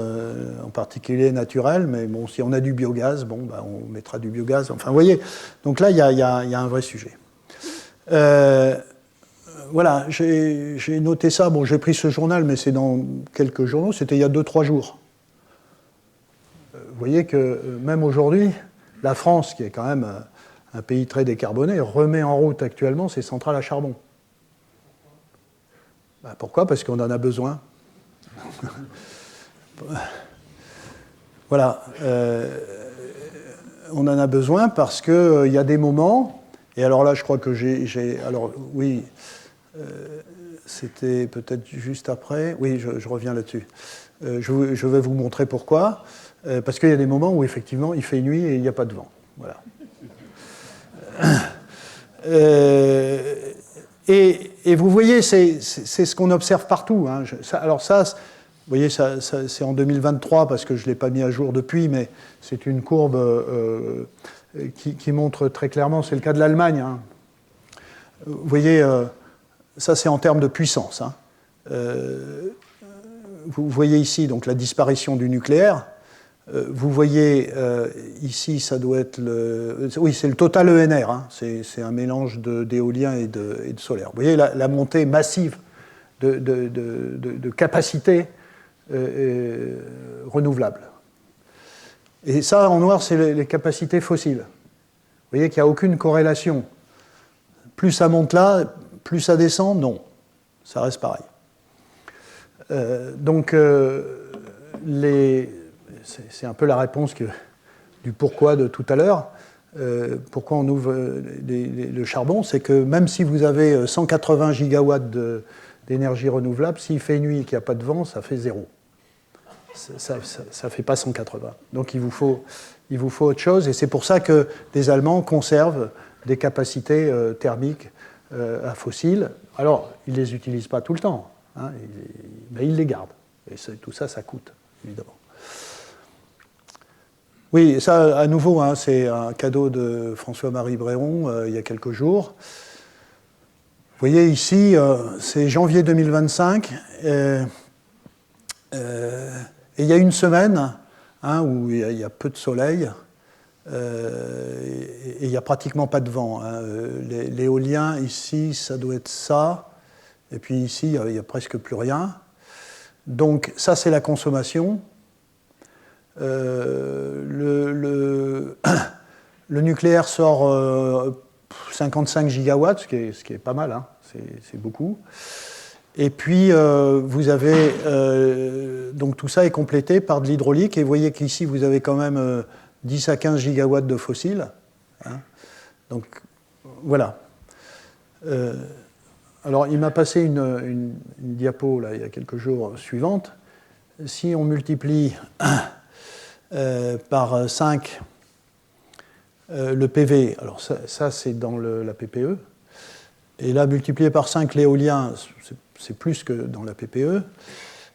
en particulier naturel, mais bon, si on a du biogaz, on mettra du biogaz. Enfin, vous voyez, donc là, il y a un vrai sujet. Voilà, j'ai noté ça. Bon, j'ai pris ce journal, mais c'est dans quelques journaux. C'était il y a 2-3 jours. Vous voyez que même aujourd'hui, la France, qui est quand même un pays très décarboné, remet en route actuellement ses centrales à charbon. Pourquoi? Parce qu'on en a besoin. Voilà. On en a besoin parce qu'il y a des moments, et alors là, je crois que alors oui, c'était peut-être juste après. Oui, je reviens là-dessus. Je vais vous montrer pourquoi. Parce qu'il y a des moments où, effectivement, il fait nuit et il n'y a pas de vent. Voilà. Et vous voyez, c'est ce qu'on observe partout. Hein. Alors ça, vous voyez, ça, c'est en 2023 parce que je ne l'ai pas mis à jour depuis, mais c'est une courbe qui montre très clairement, c'est le cas de l'Allemagne. Hein. Vous voyez, ça c'est en termes de puissance. Hein. Vous voyez ici donc la disparition du nucléaire. Vous voyez ici, ça doit être le... Oui, c'est le total ENR. Hein. C'est un mélange d'éolien et de solaire. Vous voyez la montée massive de capacités renouvelables. Et ça, en noir, c'est les capacités fossiles. Vous voyez qu'il n'y a aucune corrélation. Plus ça monte là, plus ça descend, non. Ça reste pareil. Donc, c'est un peu la réponse du pourquoi de tout à l'heure. Pourquoi on ouvre le charbon, c'est que même si vous avez 180 gigawatts d'énergie renouvelable, s'il fait nuit et qu'il n'y a pas de vent, ça fait zéro. Ça ne fait pas 180. Donc il vous faut autre chose, et c'est pour ça que les Allemands conservent des capacités thermiques à fossiles. Alors, ils ne les utilisent pas tout le temps, hein, mais ils les gardent. Et tout ça, ça coûte, évidemment. Oui, ça, à nouveau, hein, c'est un cadeau de François-Marie Bréon il y a quelques jours. Vous voyez ici, c'est janvier 2025. Et il y a une semaine hein, où il y a peu de soleil et il n'y a pratiquement pas de vent. Hein. L'éolien, ici, ça doit être ça. Et puis ici, il n'y a presque plus rien. Donc ça, c'est la consommation. Le nucléaire sort 55 gigawatts, ce qui est pas mal, hein, c'est beaucoup. Et puis, vous avez... donc tout ça est complété par de l'hydraulique. Et vous voyez qu'ici, vous avez quand même 10 à 15 gigawatts de fossiles. Hein. Donc, voilà. Alors, il m'a passé une diapo, là, il y a quelques jours, suivante. Si on multiplie par 5 le PV, alors ça c'est dans la PPE, et là, multiplié par 5 l'éolien, c'est plus que dans la PPE,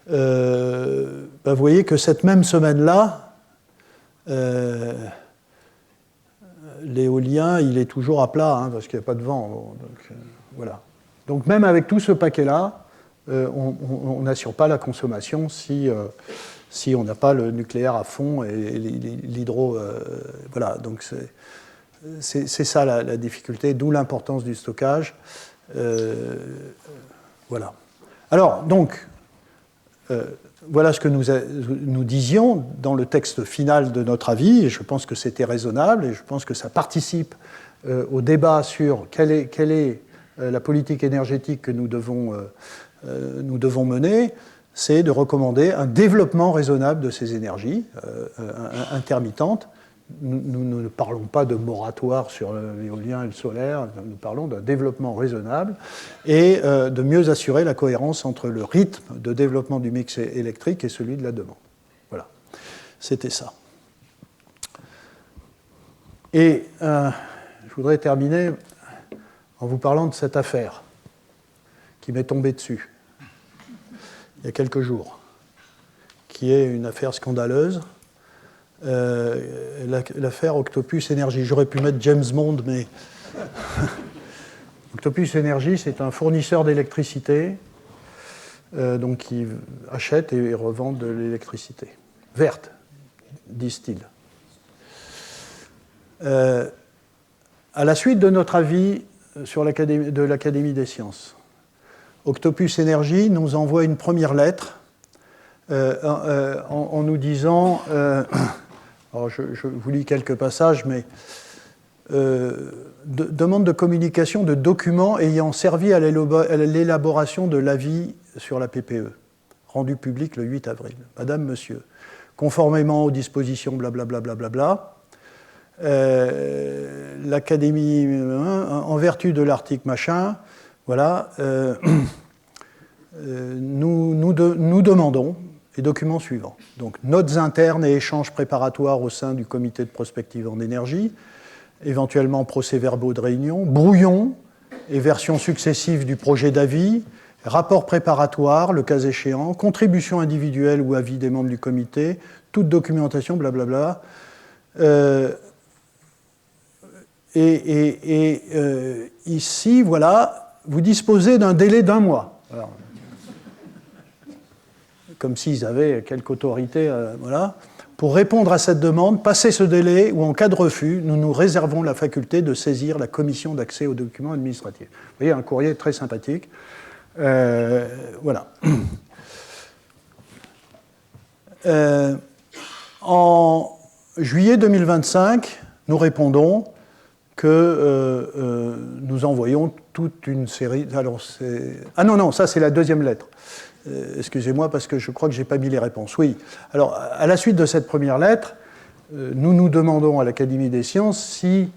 vous voyez que cette même semaine-là, l'éolien, il est toujours à plat, hein, parce qu'il n'y a pas de vent. Donc, voilà. Donc même avec tout ce paquet-là, on n'assure pas la consommation si on n'a pas le nucléaire à fond et l'hydro. Voilà, donc c'est ça la difficulté, d'où l'importance du stockage. Voilà. Alors, donc, voilà ce que nous disions dans le texte final de notre avis, et je pense que c'était raisonnable, et je pense que ça participe au débat sur quelle est la politique énergétique que nous devons mener. C'est de recommander un développement raisonnable de ces énergies intermittentes. Nous ne parlons pas de moratoire sur l'éolien et le solaire, nous parlons d'un développement raisonnable et de mieux assurer la cohérence entre le rythme de développement du mix électrique et celui de la demande. Voilà, c'était ça. Et je voudrais terminer en vous parlant de cette affaire qui m'est tombée dessus il y a quelques jours, qui est une affaire scandaleuse, l'affaire Octopus Energy. J'aurais pu mettre James Bond, mais Octopus Energy, c'est un fournisseur d'électricité donc qui achète et revend de l'électricité verte, disent-ils. À la suite de notre avis de l'Académie des sciences, Octopus Energy nous envoie une première lettre en nous disant, alors je vous lis quelques passages, mais demande de communication de documents ayant servi à l'élaboration de l'avis sur la PPE, rendu public le 8 avril. Madame, Monsieur, conformément aux dispositions blablabla, l'Académie, en vertu de l'article machin, voilà, nous demandons les documents suivants. Donc, notes internes et échanges préparatoires au sein du comité de prospective en énergie, éventuellement procès-verbaux de réunion, brouillons et versions successives du projet d'avis, rapport préparatoire, le cas échéant, contribution individuelle ou avis des membres du comité, toute documentation, blablabla. Ici, voilà, vous disposez d'un délai d'1 mois. Alors, comme s'ils avaient quelque autorité, voilà. Pour répondre à cette demande, passé ce délai ou en cas de refus, nous nous réservons la faculté de saisir la commission d'accès aux documents administratifs. Vous voyez, un courrier très sympathique. Voilà. En juillet 2025, nous répondons que nous envoyons toute une série... Alors ah non, ça c'est la deuxième lettre. Excusez-moi parce que je crois que je n'ai pas mis les réponses. Oui. Alors, à la suite de cette première lettre, nous nous demandons à l'Académie des sciences si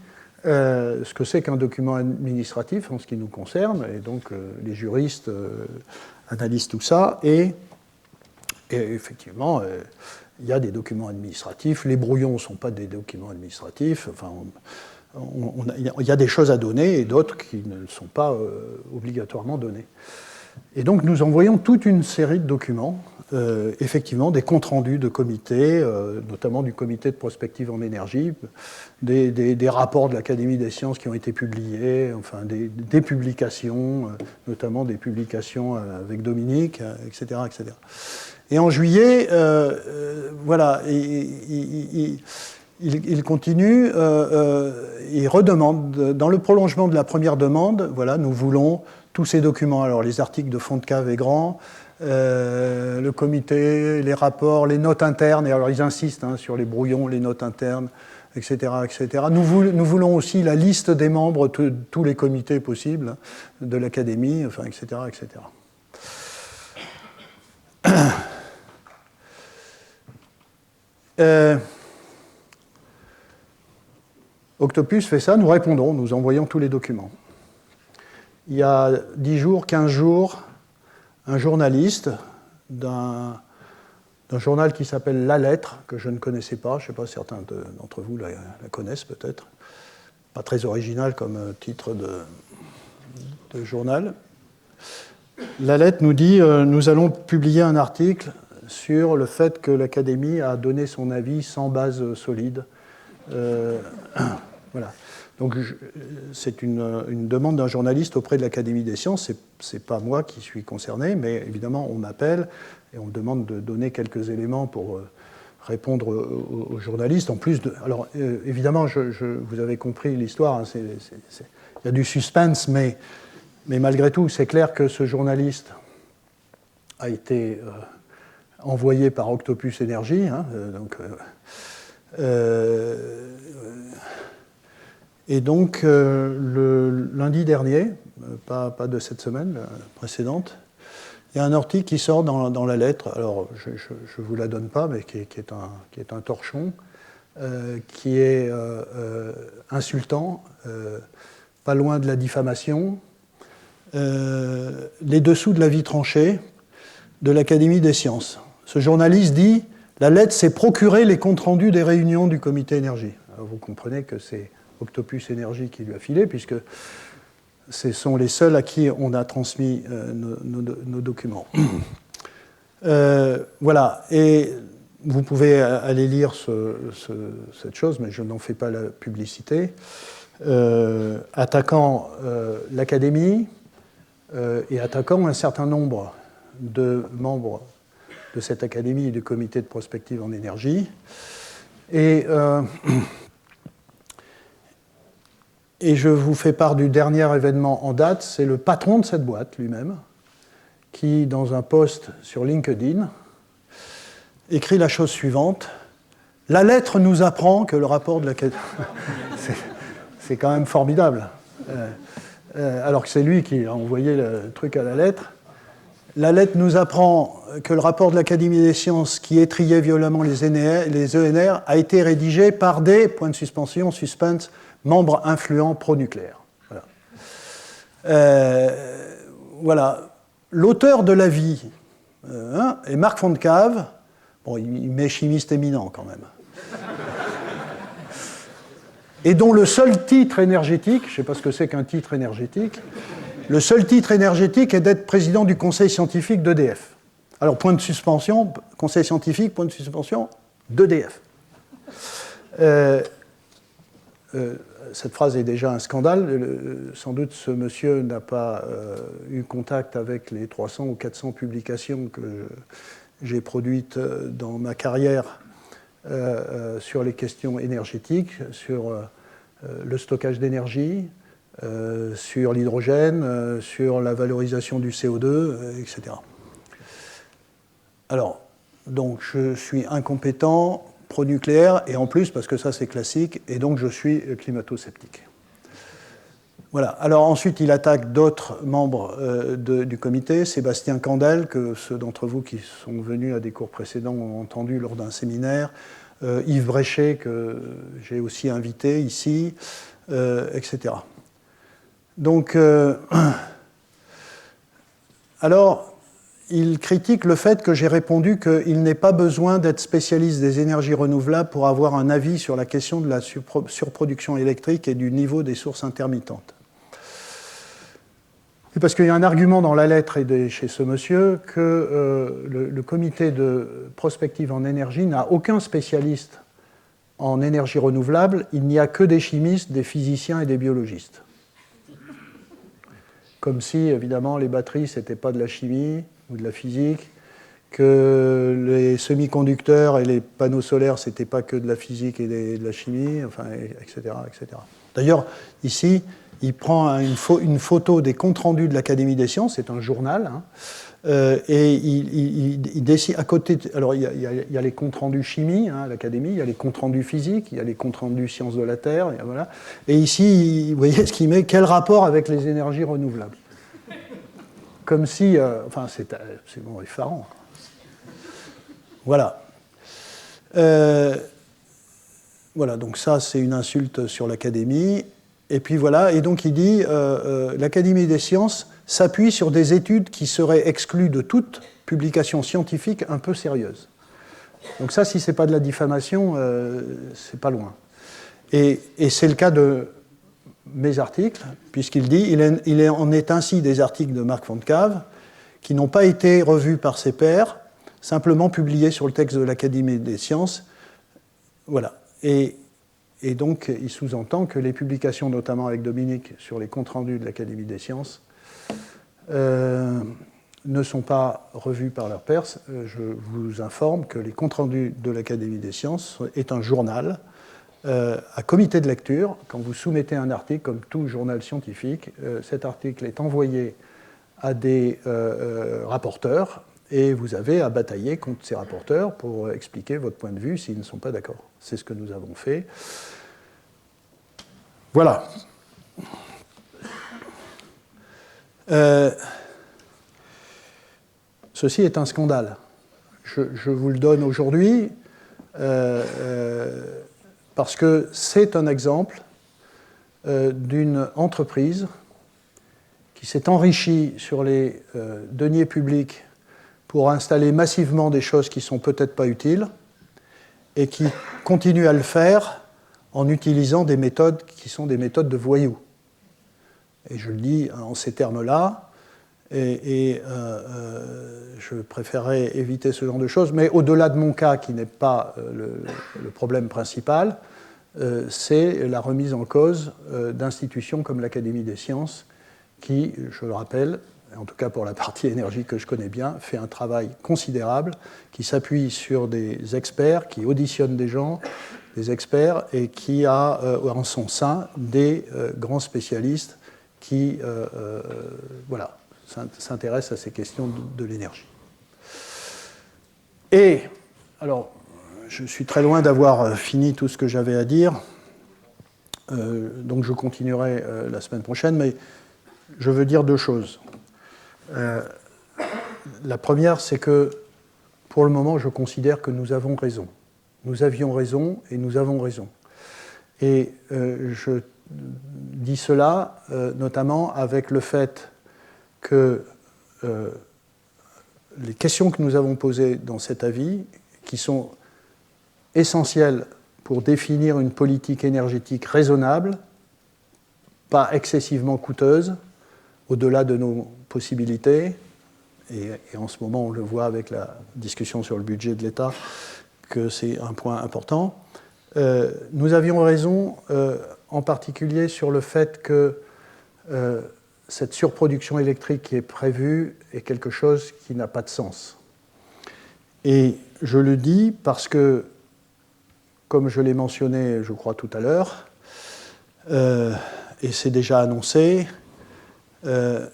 ce que c'est qu'un document administratif en ce qui nous concerne, et donc les juristes analysent tout ça, et effectivement, il y a des documents administratifs, les brouillons ne sont pas des documents administratifs, enfin, il y a des choses à donner et d'autres qui ne sont pas obligatoirement données. Et donc nous envoyons toute une série de documents, effectivement des comptes rendus de comités, notamment du comité de prospective en énergie, des rapports de l'Académie des sciences qui ont été publiés, enfin des publications, notamment des publications avec Dominique, etc., etc. Et en juillet, voilà, il continue, il redemande, dans le prolongement de la première demande, voilà, nous voulons tous ces documents, alors les articles de Fontcave et Grand, le comité, les rapports, les notes internes, et alors ils insistent sur les brouillons, les notes internes, etc. etc. Nous voulons aussi la liste des membres de tous les comités possibles de l'Académie, enfin, etc. etc. Octopus fait ça, nous répondons, nous envoyons tous les documents. Il y a 10 jours, 15 jours, un journaliste d'un journal qui s'appelle La Lettre, que je ne connaissais pas, je ne sais pas, certains d'entre vous la connaissent peut-être, pas très original comme titre de journal. La Lettre nous dit nous allons publier un article sur le fait que l'Académie a donné son avis sans base solide. Voilà. Donc, c'est une demande d'un journaliste auprès de l'Académie des sciences. Ce n'est pas moi qui suis concerné, mais évidemment, on m'appelle et on me demande de donner quelques éléments pour répondre aux journalistes. En plus de. Alors, évidemment, vous avez compris l'histoire, hein, il y a du suspense, mais malgré tout, c'est clair que ce journaliste a été envoyé par Octopus Energy, hein, et donc, le lundi dernier, pas de cette semaine, la précédente, il y a un article qui sort dans La Lettre, alors je ne vous la donne pas, mais qui est un torchon, qui est insultant, pas loin de la diffamation, les dessous de la vie tranchée de l'Académie des sciences. Ce journaliste dit « La Lettre s'est procuré les comptes rendus des réunions du comité énergie ». Vous comprenez que c'est Octopus Energy qui lui a filé, puisque ce sont les seuls à qui on a transmis nos documents. Voilà, et vous pouvez aller lire cette chose, mais je n'en fais pas la publicité, attaquant l'Académie et attaquant un certain nombre de membres de cette Académie et du comité de prospective en énergie. Et je vous fais part du dernier événement en date, c'est le patron de cette boîte lui-même, qui, dans un post sur LinkedIn, écrit la chose suivante. « La lettre nous apprend que le rapport de l'Académie... » C'est quand même formidable. Alors que c'est lui qui a envoyé le truc à la lettre. « La lettre nous apprend que le rapport de l'Académie des sciences qui étriait violemment les ENR a été rédigé par des, point de suspension, suspense, membres influents pro-nucléaire. » Voilà. Voilà. L'auteur de l'avis est Marc Fontcave. Bon, il met chimiste éminent quand même. et dont le seul titre énergétique, je ne sais pas ce que c'est qu'un titre énergétique, le seul titre énergétique est d'être président du conseil scientifique d'EDF. Alors, point de suspension, conseil scientifique, point de suspension, d'EDF. Cette phrase est déjà un scandale. Sans doute, ce monsieur n'a pas eu contact avec les 300 ou 400 publications que j'ai produites dans ma carrière sur les questions énergétiques, sur le stockage d'énergie, sur l'hydrogène, sur la valorisation du CO2, etc. Alors, donc, je suis incompétent, pro-nucléaire, et en plus, parce que ça c'est classique, et donc je suis climato-sceptique. Voilà. Alors ensuite, il attaque d'autres membres du comité, Sébastien Candel, que ceux d'entre vous qui sont venus à des cours précédents ont entendu lors d'un séminaire, Yves Bréchet, que j'ai aussi invité ici, etc. Donc, alors, il critique le fait que j'ai répondu qu'il n'est pas besoin d'être spécialiste des énergies renouvelables pour avoir un avis sur la question de la surproduction électrique et du niveau des sources intermittentes. C'est parce qu'il y a un argument dans la lettre et chez ce monsieur que le comité de prospective en énergie n'a aucun spécialiste en énergie renouvelable, il n'y a que des chimistes, des physiciens et des biologistes. Comme si, évidemment, les batteries, ce n'était pas de la chimie ou de la physique, que les semi-conducteurs et les panneaux solaires, ce n'était pas que de la physique et de la chimie, enfin, etc., etc. D'ailleurs, ici, il prend une photo des comptes rendus de l'Académie des sciences, c'est un journal, hein, et il décide à côté. Alors, il y a les comptes rendus chimie hein, à l'Académie, il y a les comptes rendus physique, il y a les comptes rendus sciences de la Terre, voilà. Et ici, vous voyez ce qu'il met, quel rapport avec les énergies renouvelables? Comme si, enfin, c'est bon, effarant. Voilà. Voilà, donc ça, c'est une insulte sur l'Académie. Et puis voilà, et donc il dit l'Académie des sciences s'appuie sur des études qui seraient exclues de toute publication scientifique un peu sérieuse. Donc ça, si ce n'est pas de la diffamation, c'est pas loin. Et c'est le cas de mes articles, puisqu'il dit il en est ainsi des articles de Marc Fontcave qui n'ont pas été revus par ses pairs, simplement publiés sur le texte de l'Académie des sciences. Voilà. Et donc, il sous-entend que les publications, notamment avec Dominique, sur les comptes rendus de l'Académie des sciences, ne sont pas revues par leurs pairs. Je vous informe que les comptes rendus de l'Académie des sciences est un journal à comité de lecture. Quand vous soumettez un article, comme tout journal scientifique, cet article est envoyé à des rapporteurs, et vous avez à batailler contre ces rapporteurs pour expliquer votre point de vue s'ils ne sont pas d'accord. C'est ce que nous avons fait. Voilà. Ceci est un scandale. Je vous le donne aujourd'hui parce que c'est un exemple d'une entreprise qui s'est enrichie sur les deniers publics pour installer massivement des choses qui ne sont peut-être pas utiles et qui continue à le faire en utilisant des méthodes qui sont des méthodes de voyous. Et je le dis en ces termes-là, et je préférerais éviter ce genre de choses, mais au-delà de mon cas, qui n'est pas le problème principal, c'est la remise en cause d'institutions comme l'Académie des sciences, qui, je le rappelle, en tout cas pour la partie énergie que je connais bien, fait un travail considérable qui s'appuie sur des experts, qui auditionnent des gens, des experts, et qui a en son sein des grands spécialistes qui voilà, s'intéressent à ces questions de l'énergie. Et, alors, je suis très loin d'avoir fini tout ce que j'avais à dire, donc je continuerai la semaine prochaine, mais je veux dire deux choses. La première, c'est que pour le moment, je considère que nous avons raison. Nous avions raison et nous avons raison. Et je dis cela notamment avec le fait que les questions que nous avons posées dans cet avis, qui sont essentielles pour définir une politique énergétique raisonnable, pas excessivement coûteuse, au-delà de nos possibilités. Et en ce moment, on le voit avec la discussion sur le budget de l'État, que c'est un point important. Nous avions raison, en particulier sur le fait que cette surproduction électrique qui est prévue est quelque chose qui n'a pas de sens. Et je le dis parce que, comme je l'ai mentionné, je crois, tout à l'heure, et c'est déjà annoncé, la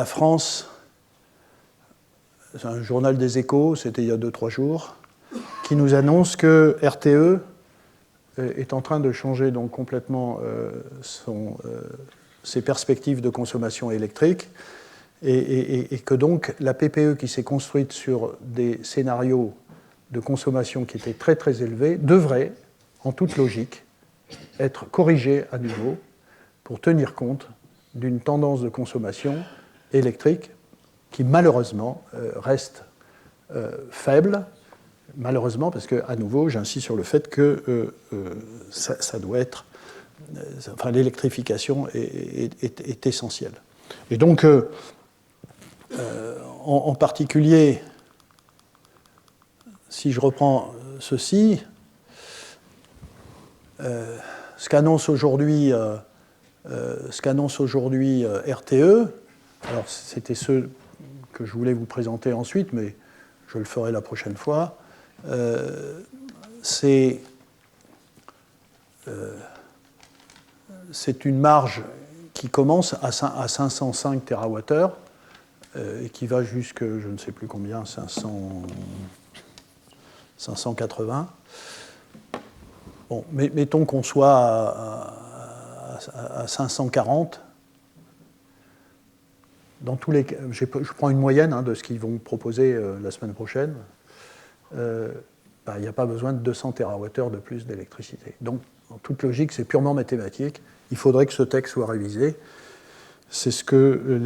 France, c'est un journal des Échos, c'était il y a 2-3 jours, qui nous annonce que RTE est en train de changer donc complètement ses perspectives de consommation électrique et que donc la PPE qui s'est construite sur des scénarios de consommation qui étaient très très élevés devrait, en toute logique, être corrigée à nouveau pour tenir compte d'une tendance de consommation électrique qui malheureusement reste faible, malheureusement parce que, à nouveau, j'insiste sur le fait que ça doit être, enfin, l'électrification est essentielle. Et donc, en particulier, si je reprends ceci, ce qu'annonce aujourd'hui RTE, alors c'était ce que je voulais vous présenter ensuite, mais je le ferai la prochaine fois, c'est une marge qui commence à 505 TWh et qui va jusque, je ne sais plus combien, 580. Bon, mettons qu'on soit à 540. Dans tous les cas, je prends une moyenne de ce qu'ils vont proposer la semaine prochaine. Il n'y a pas besoin de 200 TWh de plus d'électricité. Donc, en toute logique, c'est purement mathématique. Il faudrait que ce texte soit révisé. C'est ce que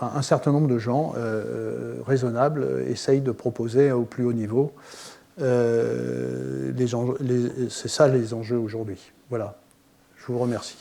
un certain nombre de gens raisonnables essayent de proposer au plus haut niveau. C'est ça les enjeux aujourd'hui. Voilà. Je vous remercie.